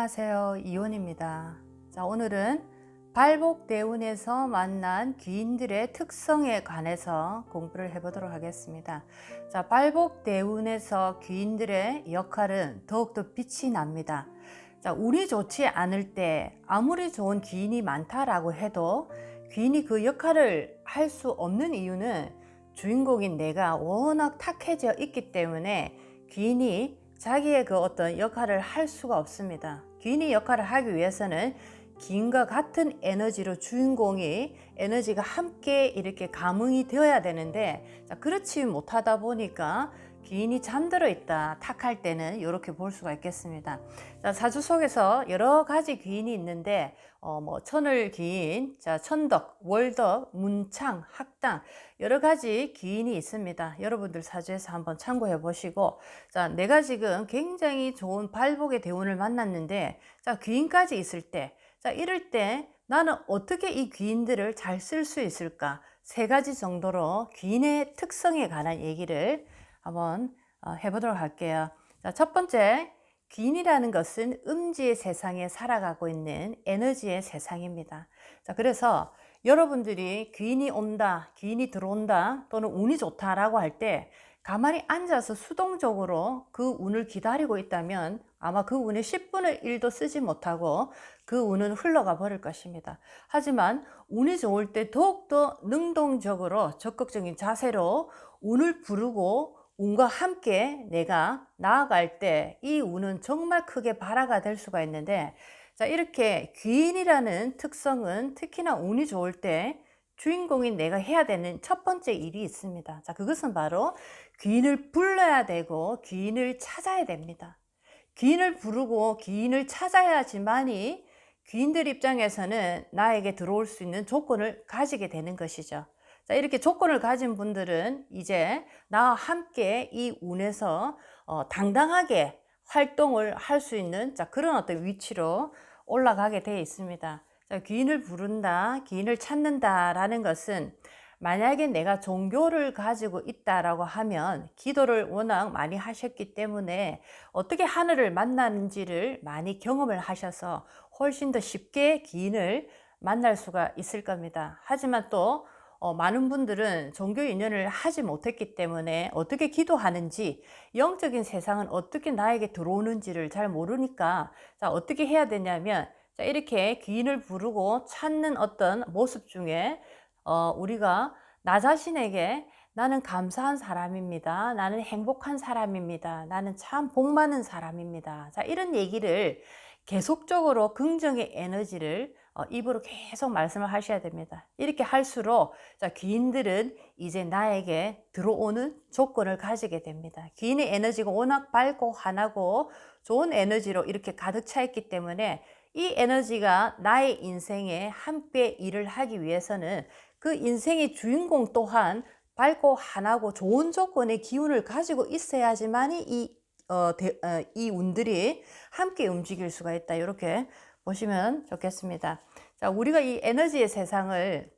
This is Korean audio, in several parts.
안녕하세요. 이온입니다. 자, 오늘은 발복대운에서 만난 귀인들의 특성에 관해서 공부를 해보도록 하겠습니다. 자, 발복대운에서 귀인들의 역할은 더욱더 빛이 납니다. 자, 운이 좋지 않을 때 아무리 좋은 귀인이 많다라고 해도 귀인이 그 역할을 할 수 없는 이유는 주인공인 내가 워낙 탁해져 있기 때문에 귀인이 자기의 그 어떤 역할을 할 수가 없습니다. 귀인이 역할을 하기 위해서는 귀인과 같은 에너지로 주인공이 에너지가 함께 이렇게 감응이 되어야 되는데, 그렇지 못하다 보니까 귀인이 잠들어 있다, 탁할 때는 이렇게 볼 수가 있겠습니다. 자, 사주 속에서 여러 가지 귀인이 있는데 천을 귀인, 천덕, 월덕, 문창, 학당 여러 가지 귀인이 있습니다. 여러분들 사주에서 한번 참고해 보시고, 자, 내가 지금 굉장히 좋은 발복의 대운을 만났는데, 자, 귀인까지 있을 때, 자, 이럴 때 나는 어떻게 이 귀인들을 잘 쓸 수 있을까? 세 가지 정도로 귀인의 특성에 관한 얘기를 한번 해보도록 할게요. 자, 첫 번째, 귀인이라는 것은 음지의 세상에 살아가고 있는 에너지의 세상입니다. 자, 그래서 여러분들이 귀인이 온다, 귀인이 들어온다, 또는 운이 좋다라고 할 때 가만히 앉아서 수동적으로 그 운을 기다리고 있다면 아마 그 운의 10분의 1도 쓰지 못하고 그 운은 흘러가 버릴 것입니다. 하지만 운이 좋을 때 더욱더 능동적으로 적극적인 자세로 운을 부르고 운과 함께 내가 나아갈 때 이 운은 정말 크게 발화가 될 수가 있는데, 자, 이렇게 귀인이라는 특성은 특히나 운이 좋을 때 주인공인 내가 해야 되는 첫 번째 일이 있습니다. 자, 그것은 바로 귀인을 불러야 되고 귀인을 찾아야 됩니다. 귀인을 부르고 귀인을 찾아야지만이 귀인들 입장에서는 나에게 들어올 수 있는 조건을 가지게 되는 것이죠. 자, 이렇게 조건을 가진 분들은 이제 나와 함께 이 운에서 당당하게 활동을 할 수 있는, 자, 그런 어떤 위치로 올라가게 되어 있습니다. 자, 귀인을 부른다, 귀인을 찾는다라는 것은 만약에 내가 종교를 가지고 있다라고 하면 기도를 워낙 많이 하셨기 때문에 어떻게 하늘을 만나는지를 많이 경험을 하셔서 훨씬 더 쉽게 귀인을 만날 수가 있을 겁니다. 하지만 또 많은 분들은 종교 인연을 하지 못했기 때문에 어떻게 기도하는지, 영적인 세상은 어떻게 나에게 들어오는지를 잘 모르니까, 자, 어떻게 해야 되냐면, 자, 이렇게 귀인을 부르고 찾는 어떤 모습 중에 우리가 나 자신에게 나는 감사한 사람입니다. 나는 행복한 사람입니다. 나는 참 복 많은 사람입니다. 자, 이런 얘기를 계속적으로 긍정의 에너지를 입으로 계속 말씀을 하셔야 됩니다. 이렇게 할수록, 자, 귀인들은 이제 나에게 들어오는 조건을 가지게 됩니다. 귀인의 에너지가 워낙 밝고 환하고 좋은 에너지로 이렇게 가득 차 있기 때문에 이 에너지가 나의 인생에 함께 일을 하기 위해서는 그 인생의 주인공 또한 밝고 환하고 좋은 조건의 기운을 가지고 있어야지만이 이 운들이 함께 움직일 수가 있다. 이렇게 보시면 좋겠습니다. 자, 우리가 이 에너지의 세상을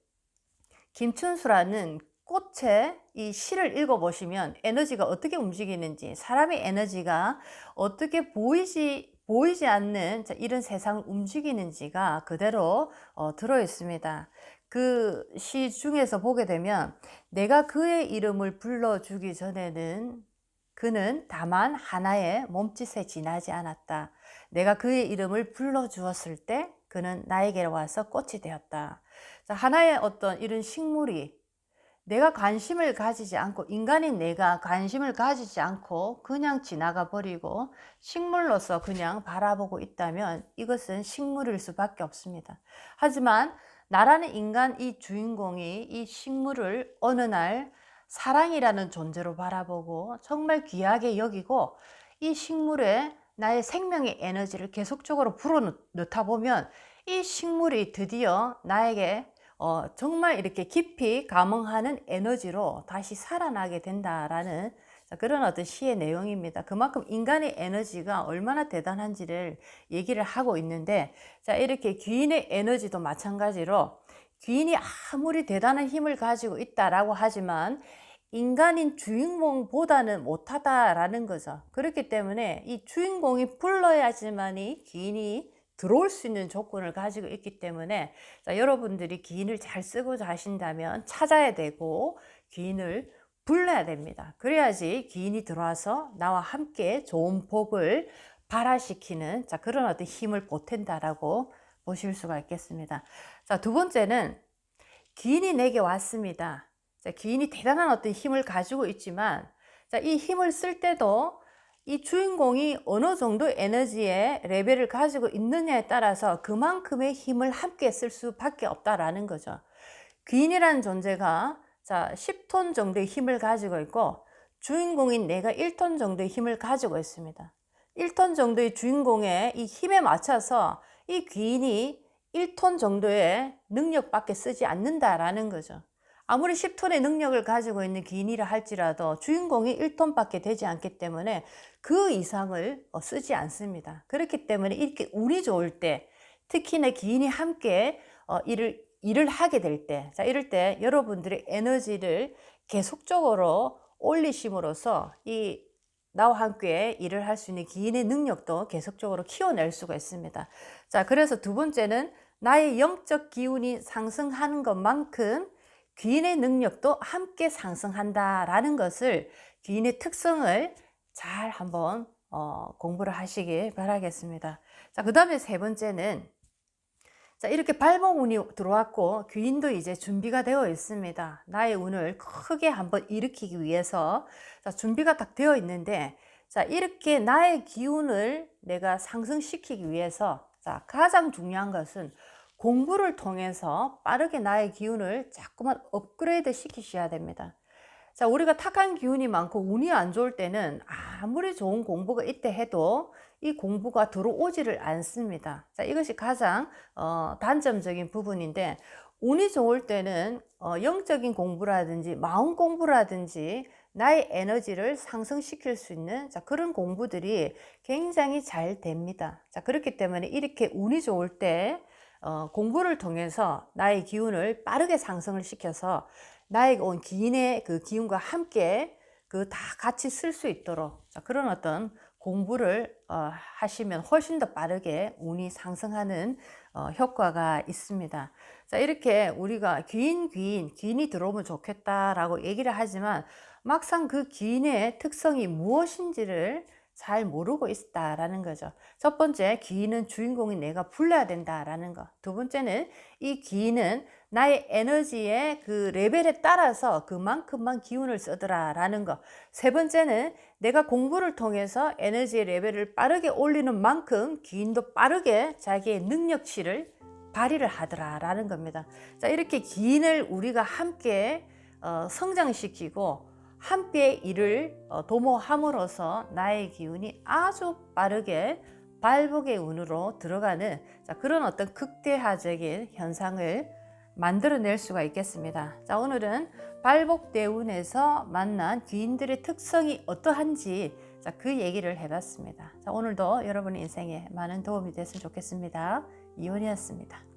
김춘수라는 꽃의 이 시를 읽어보시면 에너지가 어떻게 움직이는지, 사람의 에너지가 어떻게 보이지 않는 이런 세상을 움직이는지가 그대로 들어 있습니다. 그 시 중에서 보게 되면 내가 그의 이름을 불러주기 전에는 그는 다만 하나의 몸짓에 지나지 않았다. 내가 그의 이름을 불러주었을 때 그는 나에게 와서 꽃이 되었다. 자, 하나의 어떤 이런 식물이 내가 관심을 가지지 않고, 인간인 내가 관심을 가지지 않고 그냥 지나가 버리고 식물로서 그냥 바라보고 있다면 이것은 식물일 수밖에 없습니다. 하지만 나라는 인간 이 주인공이 이 식물을 어느 날 사랑이라는 존재로 바라보고 정말 귀하게 여기고 이 식물에 나의 생명의 에너지를 계속적으로 불어넣다 보면 이 식물이 드디어 나에게 정말 이렇게 깊이 감흥하는 에너지로 다시 살아나게 된다라는 그런 어떤 시의 내용입니다. 그만큼 인간의 에너지가 얼마나 대단한지를 얘기를 하고 있는데, 자, 이렇게 귀인의 에너지도 마찬가지로 귀인이 아무리 대단한 힘을 가지고 있다라고 하지만 인간인 주인공보다는 못하다라는 거죠. 그렇기 때문에 이 주인공이 불러야지만이 귀인이 들어올 수 있는 조건을 가지고 있기 때문에 자, 여러분들이 귀인을 잘 쓰고자 하신다면 찾아야 되고 귀인을 불러야 됩니다. 그래야지 귀인이 들어와서 나와 함께 좋은 복을 발화시키는 자, 그런 어떤 힘을 보탠다라고 보실 수가 있겠습니다. 자, 두 번째는 귀인이 내게 왔습니다. 자, 귀인이 대단한 어떤 힘을 가지고 있지만 자, 이 힘을 쓸 때도 이 주인공이 어느 정도 에너지의 레벨을 가지고 있느냐에 따라서 그만큼의 힘을 함께 쓸 수밖에 없다라는 거죠. 귀인이라는 존재가 자, 10톤 정도의 힘을 가지고 있고 주인공인 내가 1톤 정도의 힘을 가지고 있습니다. 1톤 정도의 주인공의 이 힘에 맞춰서 이 귀인이 1톤 정도의 능력밖에 쓰지 않는다라는 거죠. 아무리 10톤의 능력을 가지고 있는 귀인이라 할지라도 주인공이 1톤밖에 되지 않기 때문에 그 이상을 쓰지 않습니다. 그렇기 때문에 이렇게 운이 좋을 때 특히나 귀인이 함께 일을 하게 될 때, 자, 이럴 때 여러분들의 에너지를 계속적으로 올리심으로써 이 나와 함께 일을 할 수 있는 귀인의 능력도 계속적으로 키워낼 수가 있습니다. 자, 그래서 두 번째는 나의 영적 기운이 상승하는 것만큼 귀인의 능력도 함께 상승한다라는 것을 귀인의 특성을 잘 한번 공부를 하시길 바라겠습니다. 자, 그 다음에 세 번째는 자, 이렇게 발목운이 들어왔고 귀인도 이제 준비가 되어 있습니다. 나의 운을 크게 한번 일으키기 위해서 자, 준비가 딱 되어 있는데 자, 이렇게 나의 기운을 내가 상승시키기 위해서 자, 가장 중요한 것은 공부를 통해서 빠르게 나의 기운을 자꾸만 업그레이드 시키셔야 됩니다. 자, 우리가 탁한 기운이 많고 운이 안 좋을 때는 아무리 좋은 공부가 있다 해도 이 공부가 들어오지를 않습니다. 자, 이것이 가장 단점적인 부분인데 운이 좋을 때는 영적인 공부라든지 마음 공부라든지 나의 에너지를 상승시킬 수 있는 자, 그런 공부들이 굉장히 잘 됩니다. 자, 그렇기 때문에 이렇게 운이 좋을 때 공부를 통해서 나의 기운을 빠르게 상승을 시켜서 나에게 온 귀인의 그 기운과 함께 그 다 같이 쓸 수 있도록 자, 그런 어떤 공부를 하시면 훨씬 더 빠르게 운이 상승하는 효과가 있습니다. 자, 이렇게 우리가 귀인이 들어오면 좋겠다라고 얘기를 하지만 막상 그 귀인의 특성이 무엇인지를 잘 모르고 있다라는 거죠. 첫 번째, 귀인은 주인공인 내가 불러야 된다라는 거. 두 번째는 이 귀인은 나의 에너지의 그 레벨에 따라서 그만큼만 기운을 쓰더라라는 거. 세 번째는 내가 공부를 통해서 에너지의 레벨을 빠르게 올리는 만큼 귀인도 빠르게 자기의 능력치를 발휘를 하더라라는 겁니다. 자, 이렇게 귀인을 우리가 함께 성장시키고 함께 일을 도모함으로써 나의 기운이 아주 빠르게 발복의 운으로 들어가는 자, 그런 어떤 극대화적인 현상을 만들어낼 수가 있겠습니다. 자, 오늘은 발복대운에서 만난 귀인들의 특성이 어떠한지 자, 그 얘기를 해봤습니다. 자, 오늘도 여러분의 인생에 많은 도움이 됐으면 좋겠습니다. 이온이었습니다.